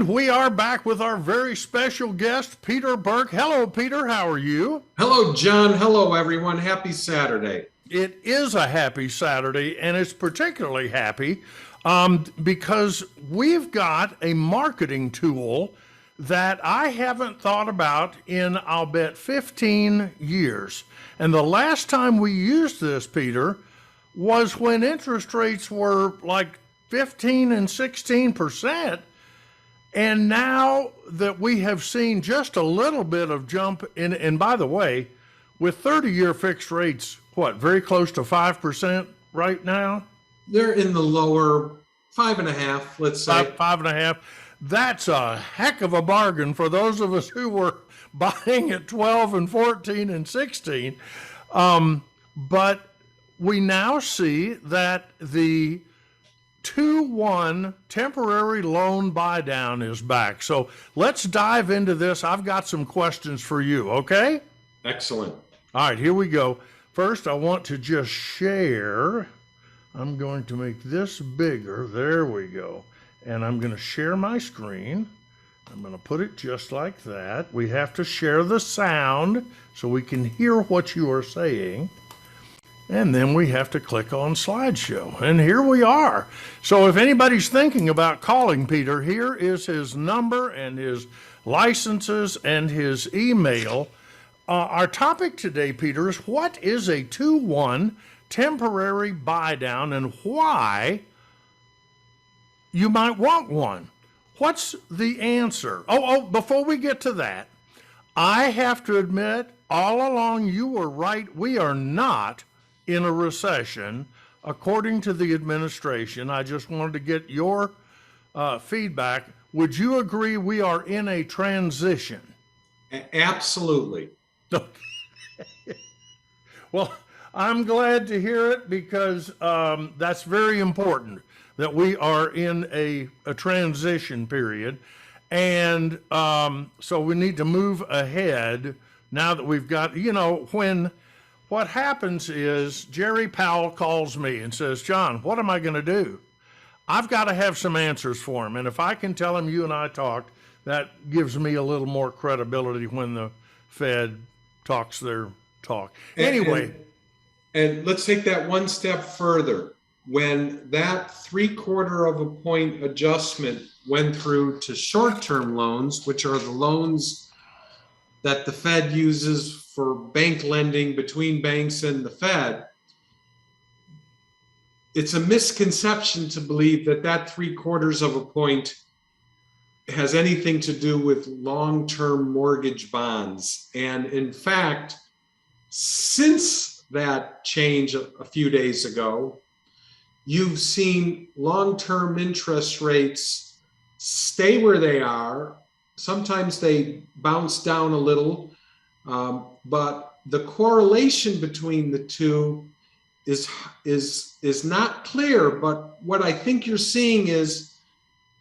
And we are back with our very special guest, Peter Burke. Hello, Peter. How are you? Hello, John. Hello, everyone. Happy Saturday. It is a happy Saturday, and it's particularly happy because we've got a marketing tool that I haven't thought about in, I'll bet, 15 years. And the last time we used this, Peter, was when interest rates were like 15 and 16%. And now that we have seen just a little bit of jump in, and by the way, with 30-year fixed rates, what, very close to 5% right now? They're in the lower 5.5, let's say. 5.5. That's a heck of a bargain for those of us who were buying at 12 and 14 and 16. But we now see that the 2-1 temporary loan buy down is back. So let's dive into this. I've got some questions for you, okay? Excellent. All right, here we go. First, I want to just share. I'm going to make this bigger. There we go. And I'm going to share my screen. I'm going to put it just like that. We have to share the sound so we can hear what you are saying. And then we have to click on slideshow. And here we are. So if anybody's thinking about calling Peter, here is his number and his licenses and his email. Our topic today, Peter, is what is a 2-1 temporary buy down and why you might want one. What's the answer? Before we get to that, I have to admit, all along you were right. We are not in a recession, according to the administration. I just wanted to get your feedback. Would you agree we are in a transition? Absolutely. Well, I'm glad to hear it because that's very important that we are in a transition period. And so we need to move ahead now that we've got, what happens is Jerry Powell calls me and says, John, what am I going to do? I've got to have some answers for him. And if I can tell him you and I talked, that gives me a little more credibility when the Fed talks their talk. Anyway. And let's take that one step further. When that 0.75 of a point adjustment went through to short-term loans, which are the loans that the Fed uses for bank lending between banks and the Fed, it's a misconception to believe that that 0.75 of a point has anything to do with long-term mortgage bonds. And in fact, since that change a few days ago, you've seen long-term interest rates stay where they are. Sometimes they bounce down a little, but the correlation between the two is not clear. But what I think you're seeing is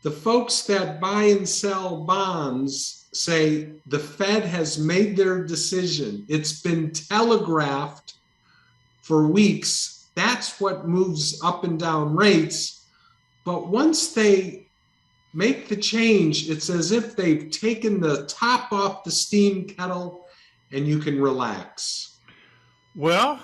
the folks that buy and sell bonds say the Fed has made their decision. It's been telegraphed for weeks. That's what moves up and down rates. But once they make the change, it's as if they've taken the top off the steam kettle and you can relax. Well,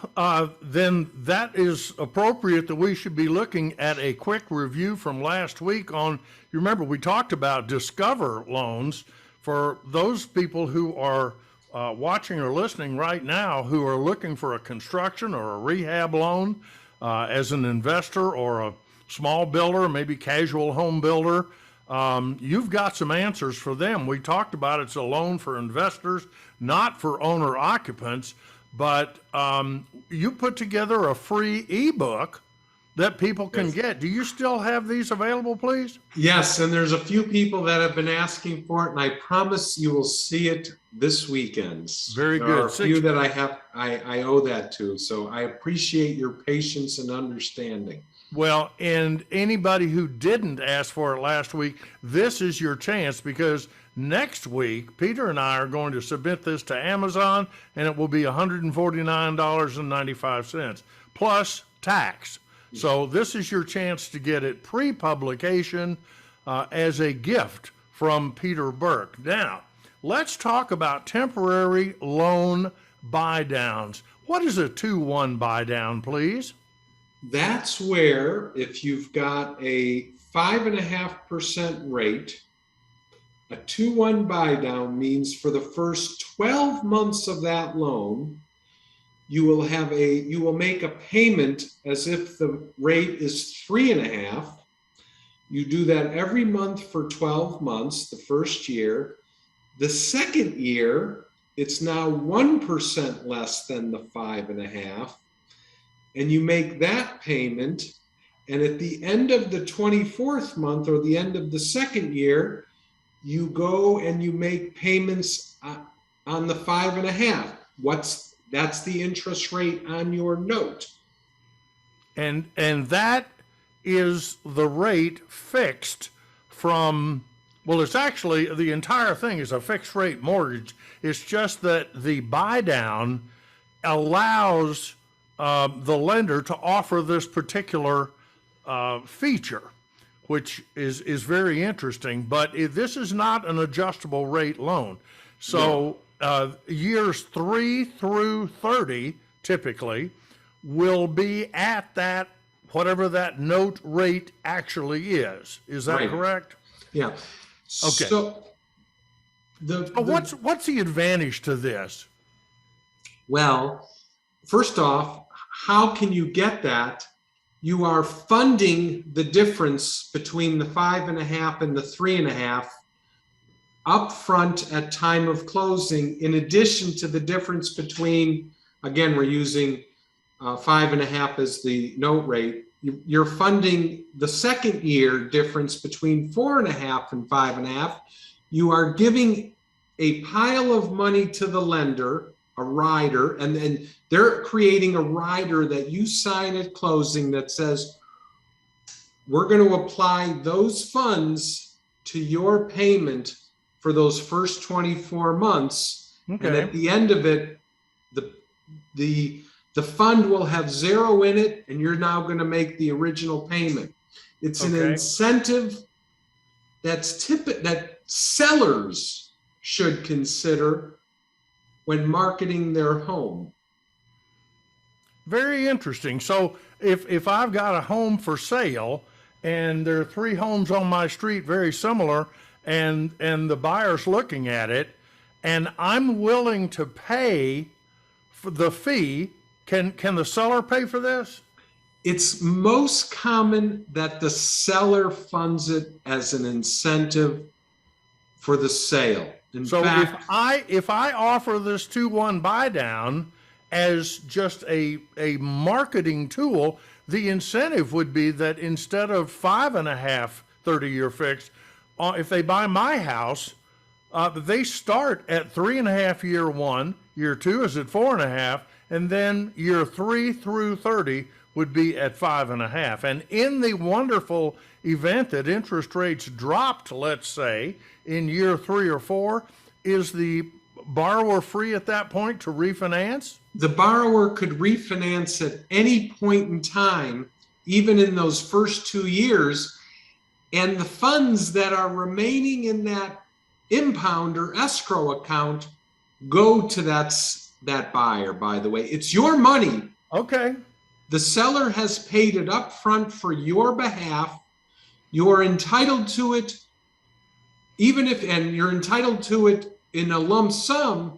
then that is appropriate that we should be looking at a quick review from last week on, you remember we talked about Discover loans for those people who are watching or listening right now who are looking for a construction or a rehab loan as an investor or a small builder, maybe casual home builder. You've got some answers for them. We talked about it's a loan for investors, not for owner occupants, but you put together a free ebook that people can get. Do you still have these available, please? Yes, and there's a few people that have been asking for it, and I promise you will see it this weekend. Very good. There are a few that I owe that to, so I appreciate your patience and understanding. Well, and anybody who didn't ask for it last week, this is your chance because next week, Peter and I are going to submit this to Amazon and it will be $149.95 plus tax. So this is your chance to get it pre-publication as a gift from Peter Burke. Now, let's talk about temporary loan buy downs. What is a 2-1 buy down, please? That's where if you've got a 5.5% rate, a 2-1 buy down means for the first 12 months of that loan, you will make a payment as if the rate is 3.5. You do that every month for 12 months, the first year. The second year, it's now 1% less than the 5.5. And you make that payment. And at the end of the 24th month or the end of the second year, you go and you make payments on the 5.5. That's the interest rate on your note. And that is the rate fixed from, well, it's actually, the entire thing is a fixed rate mortgage. It's just that the buy down allows the lender to offer this particular feature, which is very interesting. But this is not an adjustable rate loan. So years 3 through 30 typically will be at that, whatever that note rate actually is. Is that correct? Yeah. Okay. So what's the advantage to this? Well, first off, how can you get that? You are funding the difference between the 5.5 and the 3.5 upfront at time of closing, in addition to the difference between, again, we're using 5.5 as the note rate. You're funding the second year difference between 4.5 and 5.5. You are giving a pile of money to the lender, a rider, and then they're creating a rider that you sign at closing that says, we're going to apply those funds to your payment for those first 24 months. Okay. And at the end of it, the fund will have zero in it, and you're now going to make the original payment. It's an incentive that sellers should consider when marketing their home. Very interesting. So if I've got a home for sale and there are 3 homes on my street very similar, and the buyer's looking at it, and I'm willing to pay for the fee, can the seller pay for this? It's most common that the seller funds it as an incentive for the sale. In fact, if I offer this 2-1 buy down as just a marketing tool, the incentive would be that instead of 5.5 30-year fixed, if they buy my house, they start at 3.5 year 1, year 2 is at 4.5, and then year 3 through 30 would be at 5.5. And in the wonderful event that interest rates dropped, let's say, in year 3 or 4, is the borrower free at that point to refinance? The borrower could refinance at any point in time, even in those first 2 years, and the funds that are remaining in that impound or escrow account go to that buyer, by the way. It's your money. Okay. The seller has paid it up front for your behalf. You're entitled to it, and you're entitled to it in a lump sum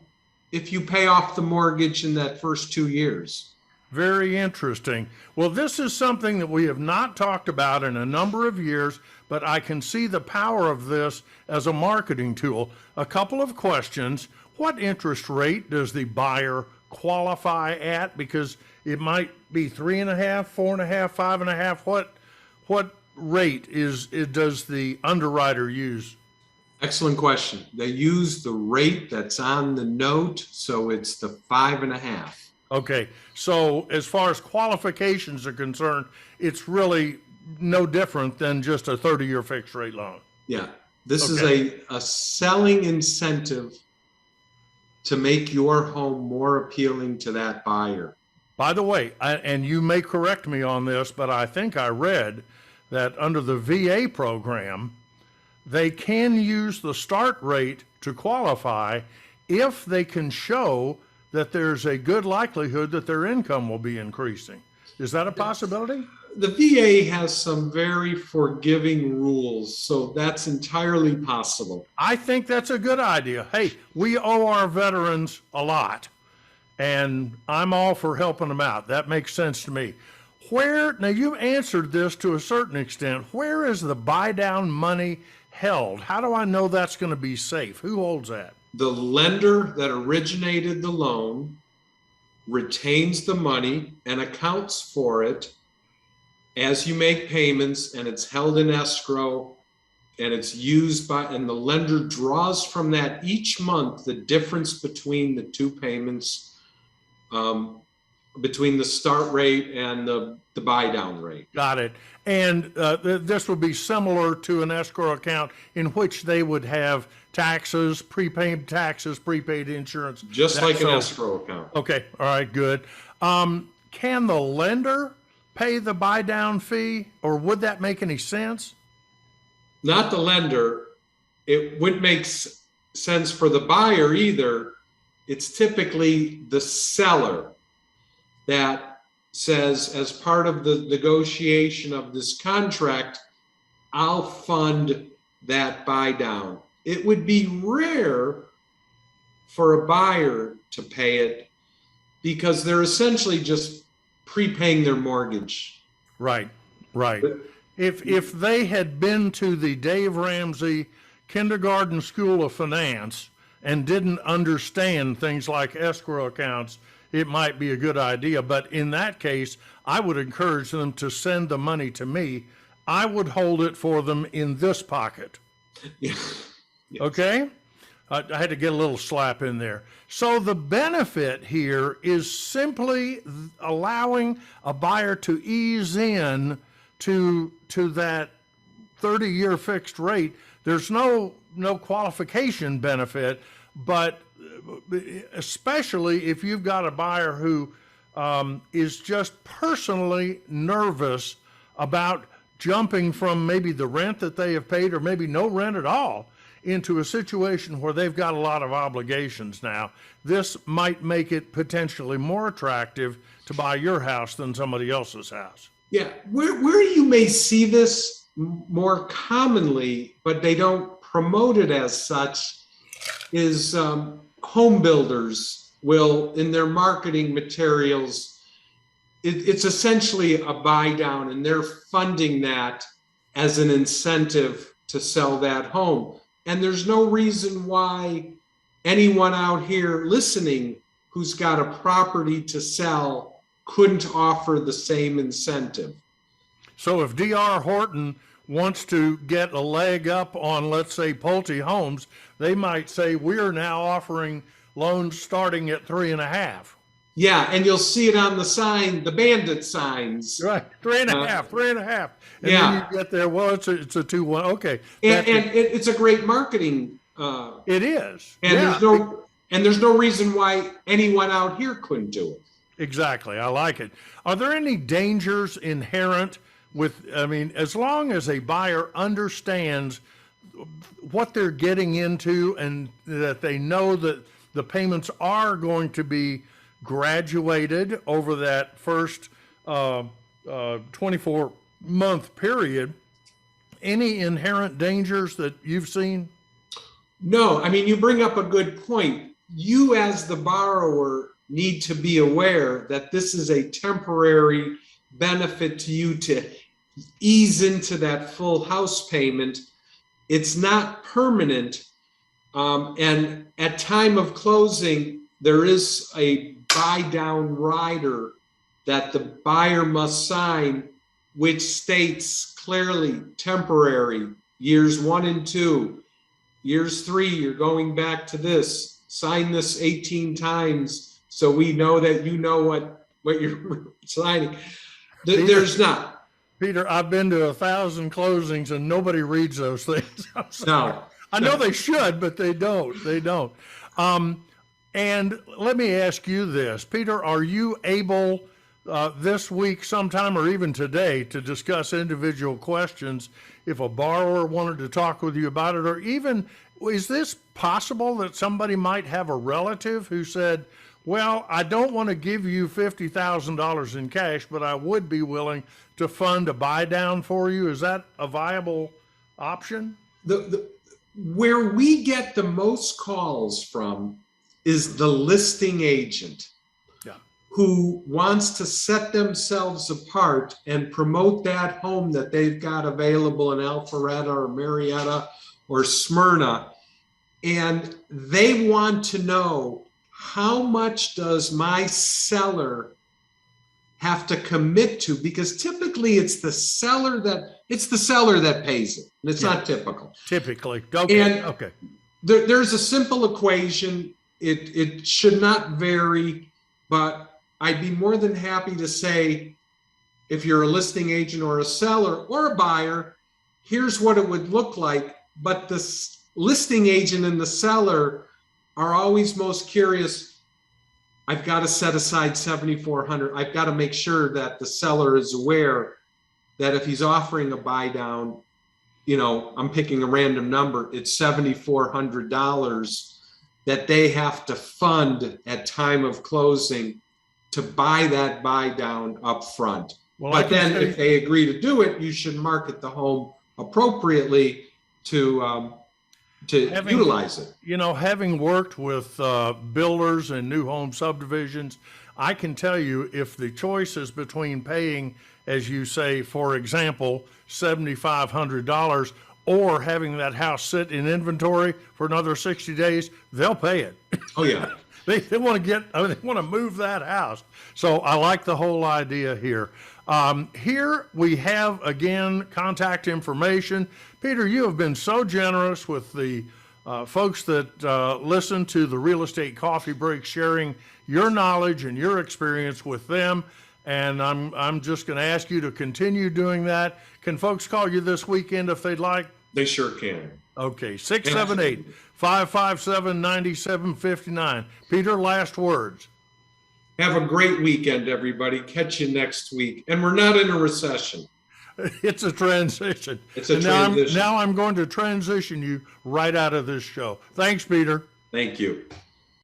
if you pay off the mortgage in that first 2 years. Very interesting. Well, this is something that we have not talked about in a number of years, but I can see the power of this as a marketing tool. A couple of questions. What interest rate does the buyer qualify at? Because it might be 3.5, 4.5, 5.5. What rate does the underwriter use? Excellent question. They use the rate that's on the note, so it's the 5.5. Okay, so as far as qualifications are concerned, it's really no different than just a 30-year fixed rate loan. Yeah, this is a selling incentive to make your home more appealing to that buyer. By the way, and you may correct me on this, but I think I read that under the VA program, they can use the start rate to qualify if they can show that there's a good likelihood that their income will be increasing. Is that a possibility? The VA has some very forgiving rules, so that's entirely possible. I think that's a good idea. Hey, we owe our veterans a lot, and I'm all for helping them out. That makes sense to me. Now you answered this to a certain extent. Where is the buy down money held? How do I know that's going to be safe? Who holds that? The lender that originated the loan retains the money and accounts for it as you make payments, and it's held in escrow, and it's used by, and the lender draws from that each month the difference between the two payments, between the start rate and the buy down rate. Got it. And this would be similar to an escrow account in which they would have taxes, prepaid taxes, prepaid insurance. Just like an escrow account. Okay. All right. Good. Can the lender pay the buy down fee, or would that make any sense? Not the lender. It wouldn't make sense for the buyer either. It's typically the seller that says, as part of the negotiation of this contract, I'll fund that buy down. It would be rare for a buyer to pay it because they're essentially just prepaying their mortgage. Right, right. If they had been to the Dave Ramsey Kindergarten School of Finance and didn't understand things like escrow accounts, it might be a good idea. But in that case, I would encourage them to send the money to me. I would hold it for them in this pocket. Yeah. Yes. Okay? I had to get a little slap in there. So the benefit here is simply allowing a buyer to ease in to that 30-year fixed rate. There's no qualification benefit, but especially if you've got a buyer who is just personally nervous about jumping from maybe the rent that they have paid or maybe no rent at all into a situation where they've got a lot of obligations now. This might make it potentially more attractive to buy your house than somebody else's house. Yeah, where you may see this more commonly, but they don't promote it as such, is home builders will, in their marketing materials, it's essentially a buy down, and they're funding that as an incentive to sell that home. And there's no reason why anyone out here listening who's got a property to sell couldn't offer the same incentive. So if D.R. Horton wants to get a leg up on, let's say, Pulte Homes, they might say, we're now offering loans starting at 3.5. Yeah, and you'll see it on the sign, the bandit signs. Right, 3.5. And yeah. then you get there, well, it's a 2-1. Okay. And it's a great marketing. It is. And yeah. there's no reason why anyone out here couldn't do it. Exactly. I like it. Are there any dangers inherent with, as long as a buyer understands what they're getting into and that they know that the payments are going to be graduated over that first 24-month period, any inherent dangers that you've seen? No, you bring up a good point. You as the borrower need to be aware that this is a temporary benefit to you to ease into that full house payment. It's not permanent. And at time of closing, there is a buy down rider that the buyer must sign, which states clearly temporary, years 1 and 2, years 3, you're going back to this, sign this 18 times so we know that you know what you're signing. There's not. Peter, I've been to 1,000 closings and nobody reads those things. No. I know they should, but they don't. They don't. And let me ask you this, Peter, are you able, this week sometime or even today to discuss individual questions if a borrower wanted to talk with you about it, or even is this possible that somebody might have a relative who said, well, I don't want to give you $50,000 in cash, but I would be willing to fund a buy down for you. Is that a viable option? Where we get the most calls from is the listing agent. Yeah. Who wants to set themselves apart and promote that home that they've got available in Alpharetta or Marietta or Smyrna. And they want to know, how much does my seller have to commit to? Because typically it's the seller that pays it. And it's not typical. Typically. Okay. And okay. There's a simple equation. It should not vary, but I'd be more than happy to say, if you're a listing agent or a seller or a buyer, here's what it would look like. But the listing agent and the seller are always most curious. I've got to set aside $7,400. I've got to make sure that the seller is aware that if he's offering a buy down, I'm picking a random number, it's $7,400 that they have to fund at time of closing to buy that buy down up front. Well, but then if they agree to do it, you should market the home appropriately to utilize it. Having worked with builders and new home subdivisions, I can tell you, if the choice is between paying, as you say, for example, $7,500 or having that house sit in inventory for another 60 days, they'll pay it. Oh yeah. They want to move that house. So I like the whole idea here. Here we have, again, contact information. Peter, you have been so generous with the folks that listen to the Real Estate Coffee Break, sharing your knowledge and your experience with them. And I'm just going to ask you to continue doing that. Can folks call you this weekend if they'd like? They sure can. Okay, 678-557-9759. Peter, last words. Have a great weekend, everybody. Catch you next week. And we're not in a recession. It's a transition. It's a transition. Now I'm going to transition you right out of this show. Thanks, Peter. Thank you.